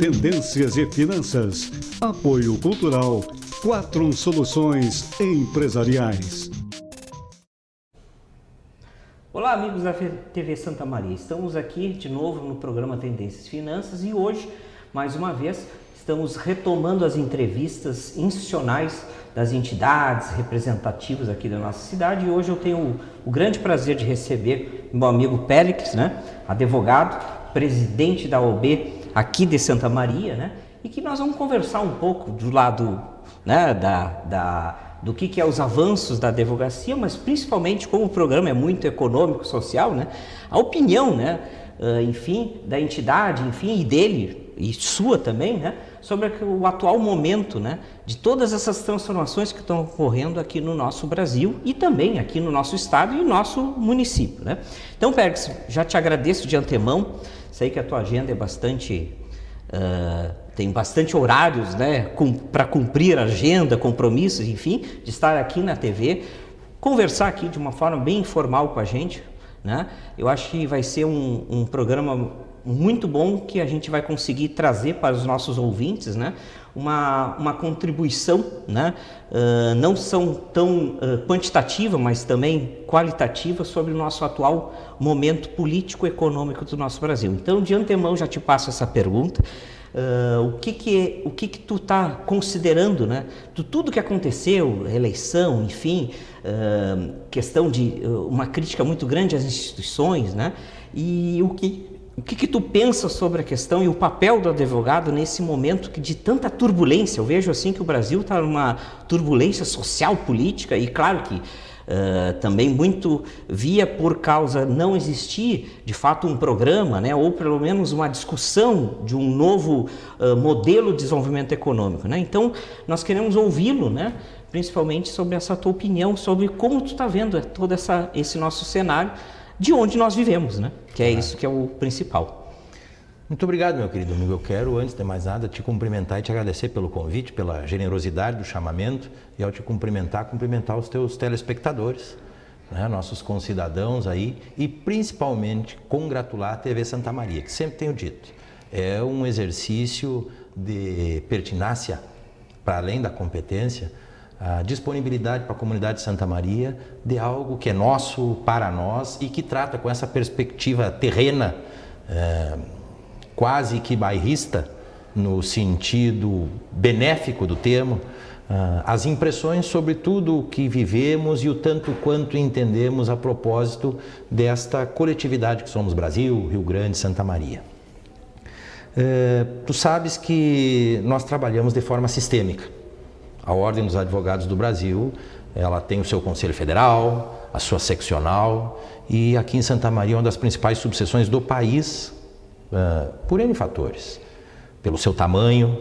tendências e finanças. Apoio cultural Quatrum Soluções Empresariais. Olá, amigos da TV Santa Maria. Estamos aqui de novo no programa Tendências e Finanças e hoje, mais uma vez, estamos retomando as entrevistas institucionais das entidades representativas aqui da nossa cidade. E hoje eu tenho o grande prazer de receber meu amigo Péricles, advogado, presidente da OAB aqui de Santa Maria, e que nós vamos conversar um pouco do lado do que é os avanços da advocacia, mas principalmente como o programa é muito econômico, social, a opinião, enfim, da entidade, enfim, e dele, e sua também, sobre o atual momento, de todas essas transformações que estão ocorrendo aqui no nosso Brasil e também aqui no nosso estado e no nosso município, Então, Pérez, já te agradeço de antemão, sei que a tua agenda é bastante... tem bastante horários, para cumprir a agenda, compromissos, enfim, de estar aqui na TV, conversar aqui de uma forma bem informal com a gente, Eu acho que vai ser um programa muito bom que a gente vai conseguir trazer para os nossos ouvintes, uma contribuição, não são tão quantitativa, mas também qualitativa sobre o nosso atual momento político-econômico do nosso Brasil. Então, de antemão, já te passo essa pergunta. O que tu está considerando, de tudo que aconteceu, eleição, enfim, questão de uma crítica muito grande às instituições, e o que tu pensa sobre a questão e o papel do advogado nesse momento de tanta turbulência? Eu vejo assim que o Brasil está numa turbulência social, política, e claro que também muito via por causa não existir de fato um programa, ou pelo menos uma discussão de um novo modelo de desenvolvimento econômico, Então nós queremos ouvi-lo, principalmente sobre essa tua opinião, sobre como tu está vendo todo esse nosso cenário de onde nós vivemos, que é isso que é o principal. Muito obrigado, meu querido amigo. Eu quero, antes de mais nada, te cumprimentar e te agradecer pelo convite, pela generosidade do chamamento, e ao te cumprimentar os teus telespectadores, nossos concidadãos aí, e principalmente congratular a TV Santa Maria, que sempre tenho dito, é um exercício de pertinácia, para além da competência, a disponibilidade para a comunidade de Santa Maria de algo que é nosso, para nós, e que trata com essa perspectiva terrena, quase que bairrista, no sentido benéfico do termo, as impressões sobre tudo o que vivemos e o tanto quanto entendemos a propósito desta coletividade que somos Brasil, Rio Grande, Santa Maria. Tu sabes que nós trabalhamos de forma sistêmica. A Ordem dos Advogados do Brasil, ela tem o seu Conselho Federal, a sua seccional, e aqui em Santa Maria, uma das principais subseções do país, por N fatores. Pelo seu tamanho,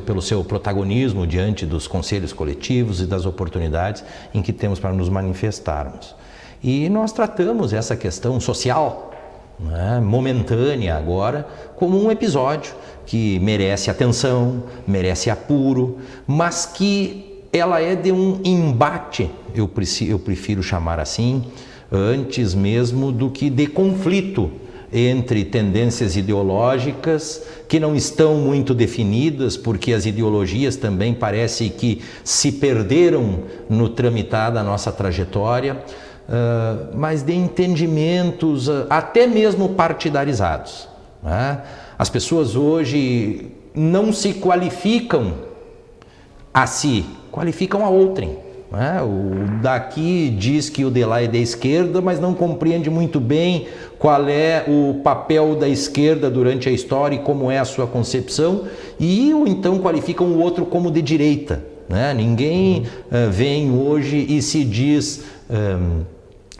pelo seu protagonismo diante dos conselhos coletivos e das oportunidades em que temos para nos manifestarmos. E nós tratamos essa questão social, momentânea agora, como um episódio que merece atenção, merece apuro, mas que ela é de um embate, eu prefiro chamar assim, antes mesmo do que de conflito entre tendências ideológicas que não estão muito definidas, porque as ideologias também parece que se perderam no tramitar da nossa trajetória, mas de entendimentos até mesmo partidarizados. As pessoas hoje não se qualificam a si, qualificam a outrem. O daqui diz que o de lá é da esquerda, mas não compreende muito bem qual é o papel da esquerda durante a história e como é a sua concepção, e ou então qualificam o outro como de direita. Ninguém vem hoje e se diz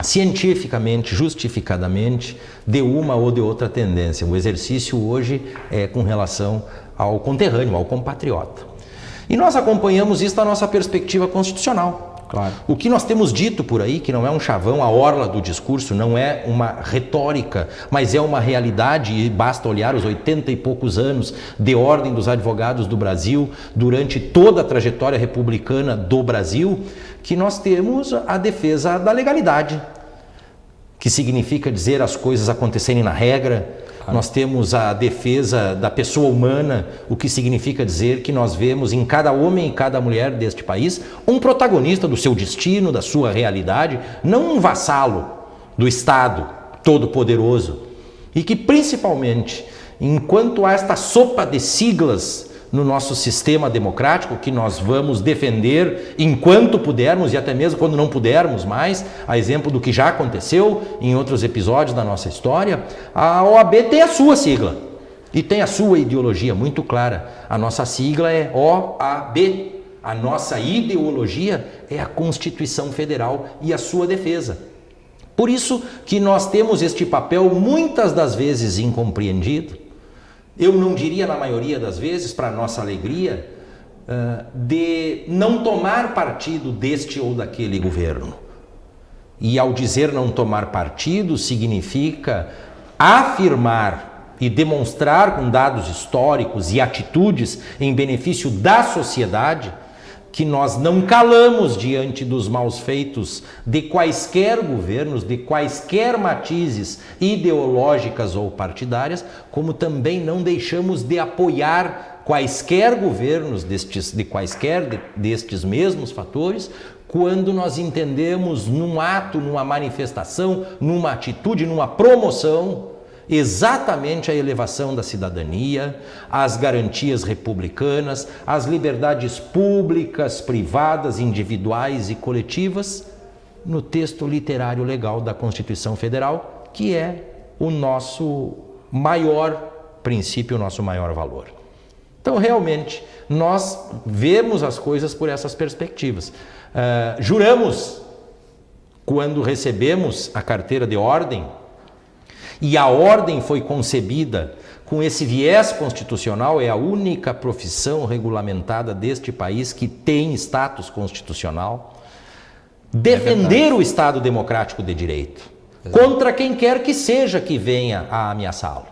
cientificamente, justificadamente, de uma ou de outra tendência. O exercício hoje é com relação ao conterrâneo, ao compatriota. E nós acompanhamos isso da nossa perspectiva constitucional. Claro. O que nós temos dito por aí, que não é um chavão, a orla do discurso, não é uma retórica, mas é uma realidade, e basta olhar os 80 e poucos anos de Ordem dos Advogados do Brasil, durante toda a trajetória republicana do Brasil, que nós temos a defesa da legalidade, que significa dizer as coisas acontecerem na regra. Nós temos a defesa da pessoa humana, o que significa dizer que nós vemos em cada homem e cada mulher deste país um protagonista do seu destino, da sua realidade, não um vassalo do Estado todo-poderoso. E que principalmente, enquanto há esta sopa de siglas no nosso sistema democrático, que nós vamos defender enquanto pudermos e até mesmo quando não pudermos mais, a exemplo do que já aconteceu em outros episódios da nossa história, a OAB tem a sua sigla e tem a sua ideologia muito clara. A nossa sigla é OAB, a nossa ideologia é a Constituição Federal e a sua defesa. Por isso que nós temos este papel muitas das vezes incompreendido, eu não diria na maioria das vezes, para nossa alegria, de não tomar partido deste ou daquele governo. E ao dizer não tomar partido, significa afirmar e demonstrar com dados históricos e atitudes em benefício da sociedade que nós não calamos diante dos maus feitos de quaisquer governos, de quaisquer matizes ideológicas ou partidárias, como também não deixamos de apoiar quaisquer governos destes mesmos fatores, quando nós entendemos num ato, numa manifestação, numa atitude, numa promoção, exatamente a elevação da cidadania, as garantias republicanas, as liberdades públicas, privadas, individuais e coletivas, no texto literário legal da Constituição Federal, que é o nosso maior princípio, o nosso maior valor. Então, realmente, nós vemos as coisas por essas perspectivas. Juramos, quando recebemos a carteira de ordem, e a ordem foi concebida com esse viés constitucional, é a única profissão regulamentada deste país que tem status constitucional, defender o Estado democrático de direito, contra quem quer que seja que venha a ameaçá-lo.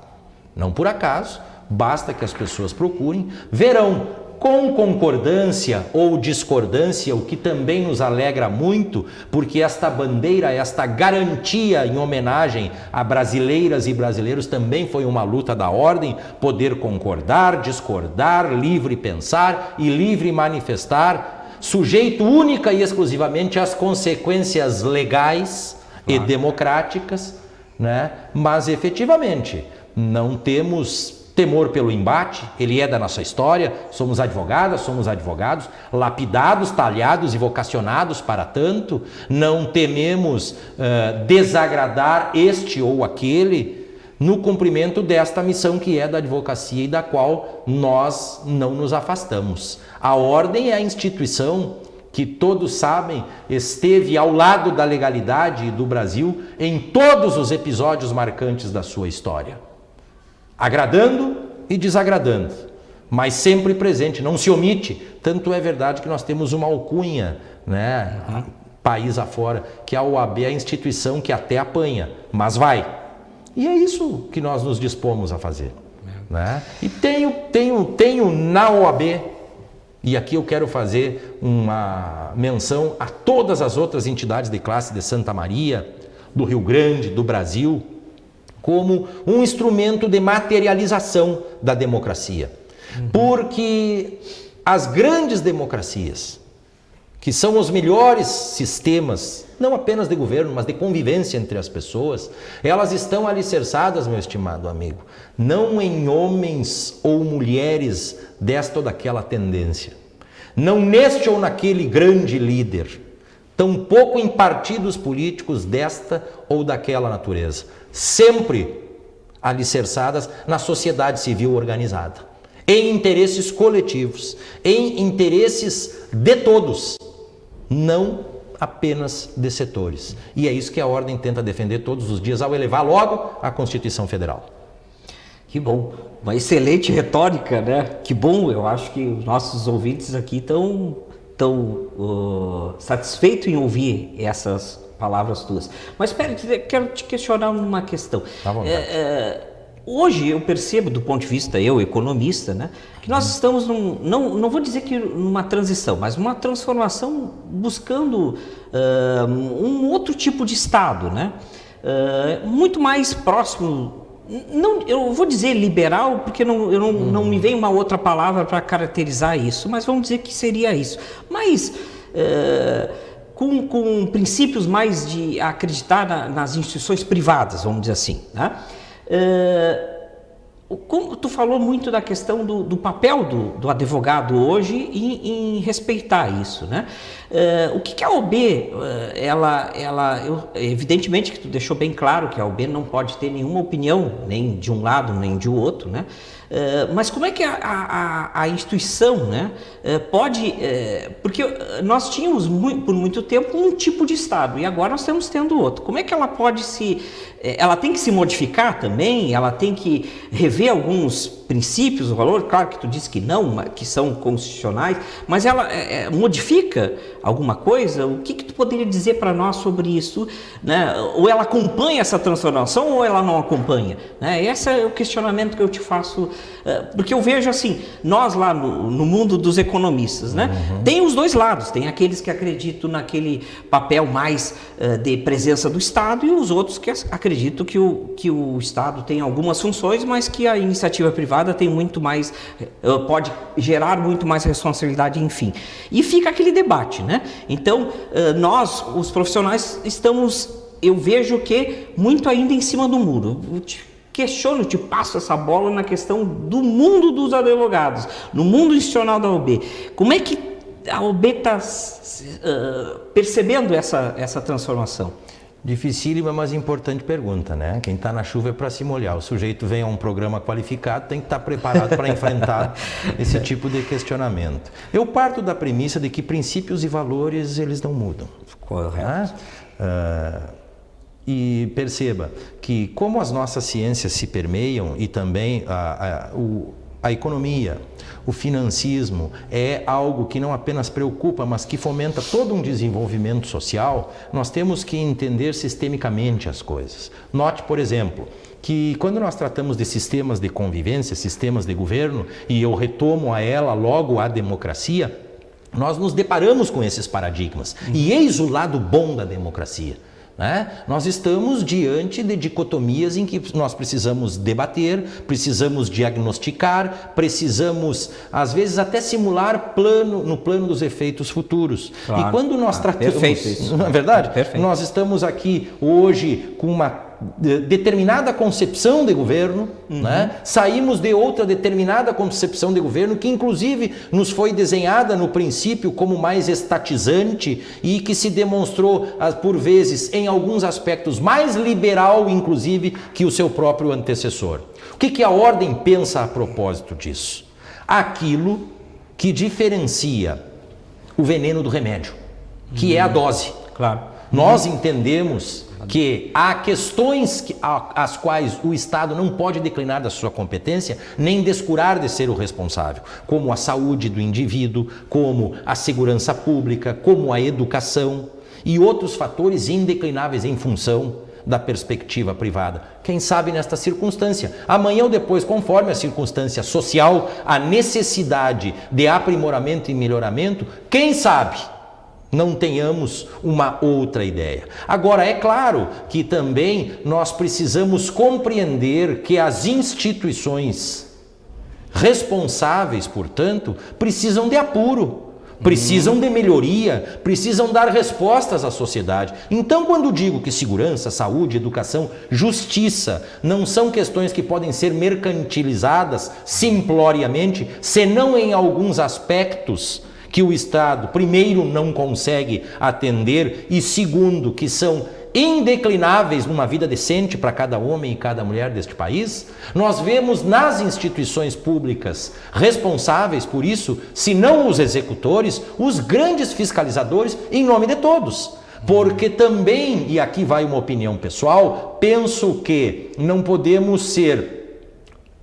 Não por acaso, basta que as pessoas procurem, verão com concordância ou discordância, o que também nos alegra muito, porque esta bandeira, esta garantia em homenagem a brasileiras e brasileiros também foi uma luta da ordem, poder concordar, discordar, livre pensar e livre manifestar, sujeito única e exclusivamente às consequências legais e democráticas, né? Mas efetivamente não temos temor pelo embate, ele é da nossa história, somos advogadas, somos advogados, lapidados, talhados e vocacionados para tanto, não tememos desagradar este ou aquele no cumprimento desta missão que é da advocacia e da qual nós não nos afastamos. A ordem é a instituição que todos sabem esteve ao lado da legalidade do Brasil em todos os episódios marcantes da sua história. Agradando e desagradando, mas sempre presente, não se omite. Tanto é verdade que nós temos uma alcunha, né, país afora, que a OAB é a instituição que até apanha, mas vai. E é isso que nós nos dispomos a fazer. Né? E tenho na OAB, e aqui eu quero fazer uma menção a todas as outras entidades de classe de Santa Maria, do Rio Grande, do Brasil, como um instrumento de materialização da democracia. Porque as grandes democracias, que são os melhores sistemas, não apenas de governo, mas de convivência entre as pessoas, elas estão alicerçadas, meu estimado amigo, não em homens ou mulheres desta ou daquela tendência, não neste ou naquele grande líder, tampouco em partidos políticos desta ou daquela natureza, sempre alicerçadas na sociedade civil organizada, em interesses coletivos, em interesses de todos, não apenas de setores. E é isso que a ordem tenta defender todos os dias ao elevar logo a Constituição Federal. Que bom, uma excelente retórica, né? Que bom, eu acho que os nossos ouvintes aqui estão satisfeitos em ouvir essas palavras tuas. Mas espera, quero te questionar uma questão. Tá bom, hoje eu percebo, do ponto de vista, eu, economista, né, que nós estamos, não vou dizer que numa transição, mas uma transformação buscando um outro tipo de Estado, né? muito mais próximo, não, eu vou dizer liberal, porque não me vem uma outra palavra para caracterizar isso, mas vamos dizer que seria isso. Mas com princípios mais de acreditar nas instituições privadas, vamos dizer assim, né? Como tu falou muito da questão do papel do advogado hoje em respeitar isso, né? O que a OAB, evidentemente que tu deixou bem claro que a OAB não pode ter nenhuma opinião, nem de um lado, nem de outro, né? Mas como é que a instituição, né, pode... porque nós tínhamos por muito tempo um tipo de Estado e agora nós estamos tendo outro. Como é que ela pode ela tem que se modificar também? Ela tem que rever alguns princípios, o valor? Claro que tu disse que não, que são constitucionais, mas ela modifica alguma coisa? O que tu poderia dizer para nós sobre isso, né? Ou ela acompanha essa transformação ou ela não acompanha, né? Esse é o questionamento que eu te faço, porque eu vejo assim, nós lá no mundo dos economistas, né? Tem os dois lados, tem aqueles que acreditam naquele papel mais de presença do Estado e os outros que acreditam que o Estado tem algumas funções, mas que a iniciativa privada tem muito mais, pode gerar muito mais responsabilidade, enfim. E fica aquele debate, né? Então, nós, os profissionais, eu vejo que muito ainda em cima do muro. Te passo essa bola na questão do mundo dos advogados, no mundo institucional da OAB. Como é que a OAB está percebendo essa transformação? Dificílima, mas importante pergunta, né? Quem está na chuva é para se molhar. O sujeito vem a um programa qualificado, tem que estar preparado para enfrentar esse tipo de questionamento. Eu parto da premissa de que princípios e valores, eles não mudam. Correto. E perceba que como as nossas ciências se permeiam e também a economia, o financismo é algo que não apenas preocupa, mas que fomenta todo um desenvolvimento social, nós temos que entender sistemicamente as coisas. Note, por exemplo, que quando nós tratamos de sistemas de convivência, sistemas de governo, e eu retomo a ela logo a democracia, nós nos deparamos com esses paradigmas. E eis o lado bom da democracia. Nós estamos diante de dicotomias em que nós precisamos debater, precisamos diagnosticar, precisamos, às vezes, até simular no plano dos efeitos futuros. Claro. E quando nós tratamos... Perfeito isso. Não é verdade? Perfeito. Nós estamos aqui hoje com uma determinada concepção de governo, saímos de outra determinada concepção de governo que inclusive nos foi desenhada no princípio como mais estatizante e que se demonstrou por vezes em alguns aspectos mais liberal inclusive que o seu próprio antecessor. O que a ordem pensa a propósito disso? Aquilo que diferencia o veneno do remédio, que é a dose. Claro. Nós entendemos que há questões às quais o Estado não pode declinar da sua competência, nem descurar de ser o responsável, como a saúde do indivíduo, como a segurança pública, como a educação e outros fatores indeclináveis em função da perspectiva privada. Quem sabe nesta circunstância, amanhã ou depois, conforme a circunstância social, a necessidade de aprimoramento e melhoramento, quem sabe não tenhamos uma outra ideia. Agora, é claro que também nós precisamos compreender que as instituições responsáveis, portanto, precisam de apuro, precisam de melhoria, precisam dar respostas à sociedade. Então, quando digo que segurança, saúde, educação, justiça não são questões que podem ser mercantilizadas simploriamente, senão em alguns aspectos que o Estado, primeiro, não consegue atender e, segundo, que são indeclináveis numa vida decente para cada homem e cada mulher deste país, nós vemos nas instituições públicas responsáveis por isso, se não os executores, os grandes fiscalizadores em nome de todos. Porque também, e aqui vai uma opinião pessoal, penso que não podemos ser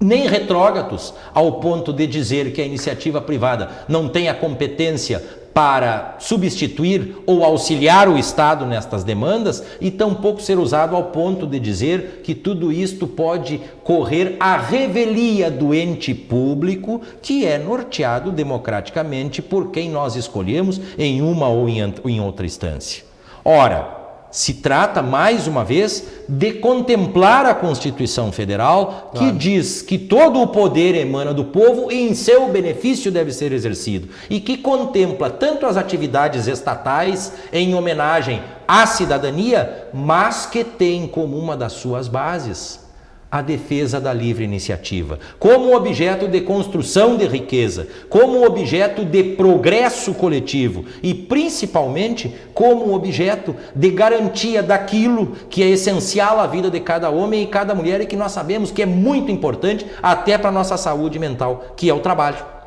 nem retrógrados ao ponto de dizer que a iniciativa privada não tem a competência para substituir ou auxiliar o Estado nestas demandas e tampouco ser usado ao ponto de dizer que tudo isto pode correr à revelia do ente público que é norteado democraticamente por quem nós escolhemos em uma ou em outra instância. Ora, Se trata, mais uma vez, de contemplar a Constituição Federal, que diz que todo o poder emana do povo e em seu benefício deve ser exercido. E que contempla tanto as atividades estatais em homenagem à cidadania, mas que tem como uma das suas bases a defesa da livre iniciativa, como objeto de construção de riqueza, como objeto de progresso coletivo e, principalmente, como objeto de garantia daquilo que é essencial à vida de cada homem e cada mulher e que nós sabemos que é muito importante até para a nossa saúde mental, que é o trabalho.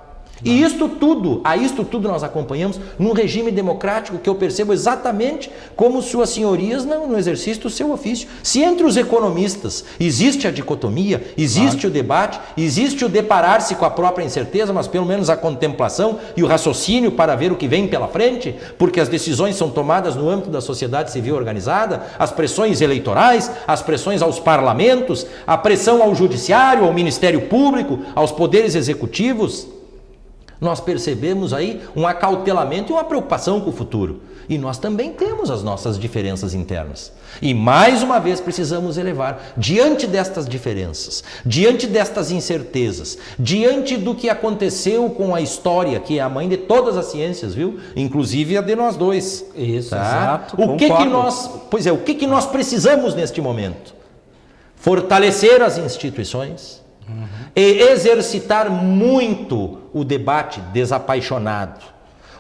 E isto tudo nós acompanhamos num regime democrático que eu percebo exatamente como suas senhorias no exercício do seu ofício. Se entre os economistas existe a dicotomia, existe o debate, existe o deparar-se com a própria incerteza, mas pelo menos a contemplação e o raciocínio para ver o que vem pela frente, porque as decisões são tomadas no âmbito da sociedade civil organizada, as pressões eleitorais, as pressões aos parlamentos, a pressão ao judiciário, ao Ministério Público, aos poderes executivos, nós percebemos aí um acautelamento e uma preocupação com o futuro. E nós também temos as nossas diferenças internas. E mais uma vez precisamos elevar, diante destas diferenças, diante destas incertezas, diante do que aconteceu com a história, que é a mãe de todas as ciências, viu? Inclusive a de nós dois. Isso, tá? exato. O que nós precisamos neste momento? Fortalecer as instituições, e exercitar muito o debate desapaixonado,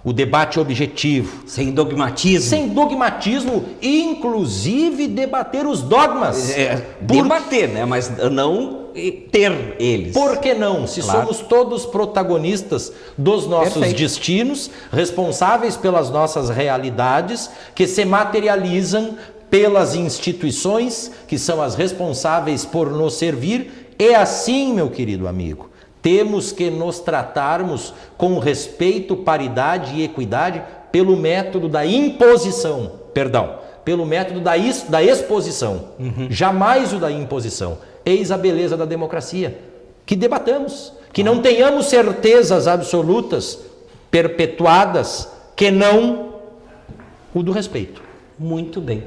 o debate objetivo. Sem dogmatismo. Sem dogmatismo, inclusive debater os dogmas. Debater, né? Mas não ter eles. Por que não? Se somos todos protagonistas dos nossos destinos, responsáveis pelas nossas realidades, que se materializam pelas instituições, que são as responsáveis por nos servir. É assim, meu querido amigo, temos que nos tratarmos com respeito, paridade e equidade pelo método da imposição, pelo método da exposição, jamais o da imposição. Eis a beleza da democracia, que debatamos, que não tenhamos certezas absolutas, perpetuadas, que não o do respeito. Muito bem.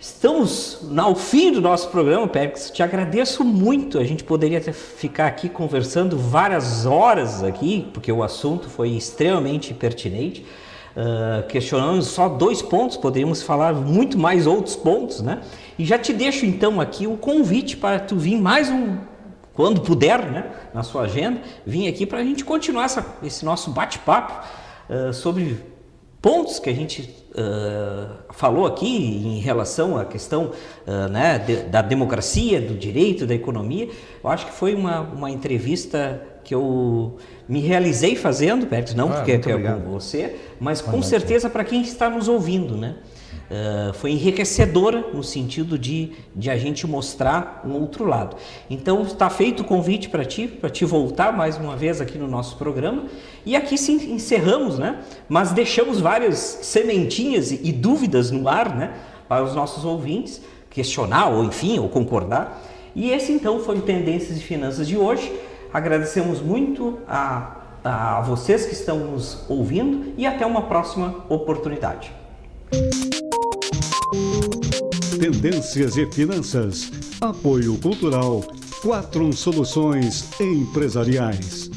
Estamos ao fim do nosso programa, Péricles. Te agradeço muito. A gente poderia ficar aqui conversando várias horas aqui, porque o assunto foi extremamente pertinente. Questionamos só 2 pontos, poderíamos falar muito mais outros pontos, né? E já te deixo então aqui o convite para tu vir mais quando puder, né? Na sua agenda, vir aqui para a gente continuar esse nosso bate-papo sobre pontos que a gente falou aqui em relação à questão né, da democracia, do direito, da economia. Eu acho que foi uma entrevista que eu me realizei fazendo, Pérez, não porque é com você, mas com certeza para quem está nos ouvindo, né? Foi enriquecedora no sentido de a gente mostrar um outro lado. Então está feito o convite para ti voltar mais uma vez aqui no nosso programa. E aqui sim encerramos, né? Mas deixamos várias sementinhas e dúvidas no ar, né? Para os nossos ouvintes questionar ou enfim, ou concordar. E esse então foi o Tendências e Finanças de hoje. Agradecemos muito a vocês que estão nos ouvindo e até uma próxima oportunidade. Tendências e Finanças. Apoio Cultural. Quatrum Soluções Empresariais.